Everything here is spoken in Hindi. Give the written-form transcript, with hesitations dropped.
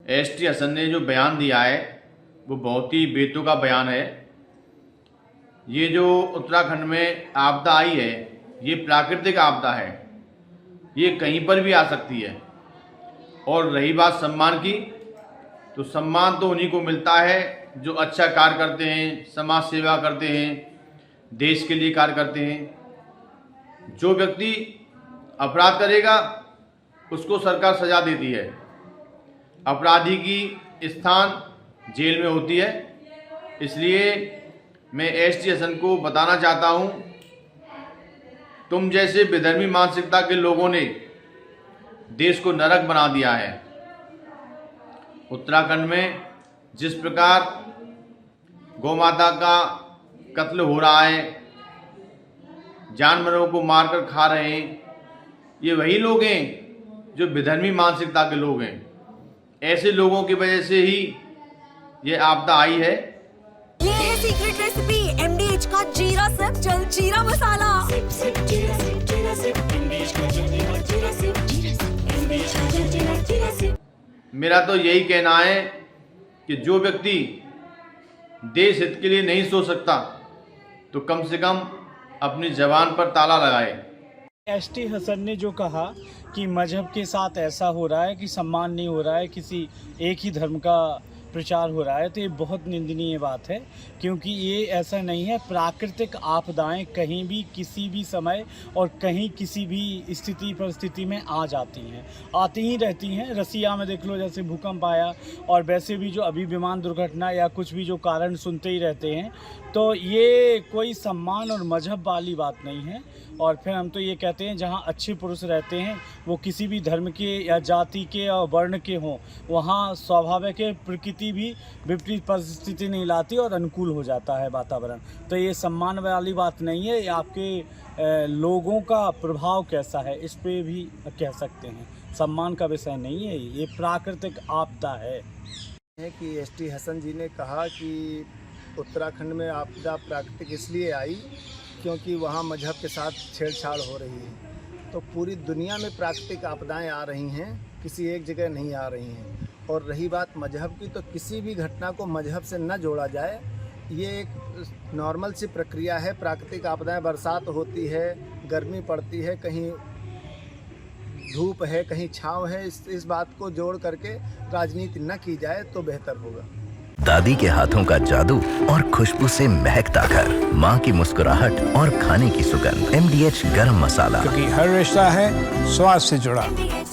एसटी हसन ने जो बयान दिया है वो बहुत ही बेतुका बयान है। ये जो उत्तराखंड में आपदा आई है ये प्राकृतिक आपदा है, ये कहीं पर भी आ सकती है। और रही बात सम्मान की, तो सम्मान तो उन्हीं को मिलता है जो अच्छा कार्य करते हैं, समाज सेवा करते हैं, देश के लिए कार्य करते हैं। जो व्यक्ति अपराध करेगा उसको सरकार सजा देती है। अपराधी की स्थान जेल में होती है। इसलिए मैं एसटी हसन को बताना चाहता हूं, तुम जैसे विधर्मी मानसिकता के लोगों ने देश को नरक बना दिया है। उत्तराखंड में जिस प्रकार गौमाता का कत्ल हो रहा है, जानवरों को मारकर खा रहे हैं, ये वही लोग हैं जो विधर्मी मानसिकता के लोग हैं। ऐसे लोगों की वजह से ही ये आपदा आई है। ये है सीक्रेट रेसिपी MDH का जीरा सिप जल जीरा मसाला। मेरा तो यही कहना है कि जो व्यक्ति देश हित के लिए नहीं सोच सकता तो कम से कम अपनी जबान पर ताला लगाए। एसटी हसन ने जो कहा कि मजहब के साथ ऐसा हो रहा है कि सम्मान नहीं हो रहा है, किसी एक ही धर्म का प्रचार हो रहा है, तो ये बहुत निंदनीय बात है। क्योंकि ये ऐसा नहीं है। प्राकृतिक आपदाएं कहीं भी किसी भी समय और कहीं किसी भी स्थिति परिस्थिति में आ जाती हैं, आती ही रहती हैं। रसिया में देख लो जैसे भूकंप आया, और वैसे भी जो अभी विमान दुर्घटना या कुछ भी जो कारण सुनते ही रहते हैं। तो ये कोई सम्मान और मजहब वाली बात नहीं है। और फिर हम तो ये कहते हैं जहाँ अच्छे पुरुष रहते हैं वो किसी भी धर्म के या जाति के या वर्ण के हों, वहाँ स्वाभाविक है प्रकृति भी विपरीत परिस्थिति नहीं लाती और अनुकूल हो जाता है वातावरण। तो ये सम्मान वाली बात नहीं है। ये आपके लोगों का प्रभाव कैसा है इस पे भी कह सकते हैं, सम्मान का विषय नहीं है। ये प्राकृतिक आपदा है कि एसटी हसन जी ने कहा कि उत्तराखंड में आपदा प्राकृतिक इसलिए आई क्योंकि वहाँ मजहब के साथ छेड़छाड़ हो रही है। तो पूरी दुनिया में प्राकृतिक आपदाएं आ रही हैं, किसी एक जगह नहीं आ रही हैं। और रही बात मजहब की, तो किसी भी घटना को मजहब से न जोड़ा जाए। ये एक नॉर्मल सी प्रक्रिया है। प्राकृतिक आपदाएं, बरसात होती है, गर्मी पड़ती है, कहीं धूप है, कहीं छाँव है। इस बात को जोड़ करके राजनीति न की जाए तो बेहतर होगा। दादी के हाथों का जादू और खुशबू से महकता घर, माँ की मुस्कुराहट और खाने की सुगंध। MDH गरम मसाला, क्योंकि हर रिश्ता है स्वाद से जुड़ा।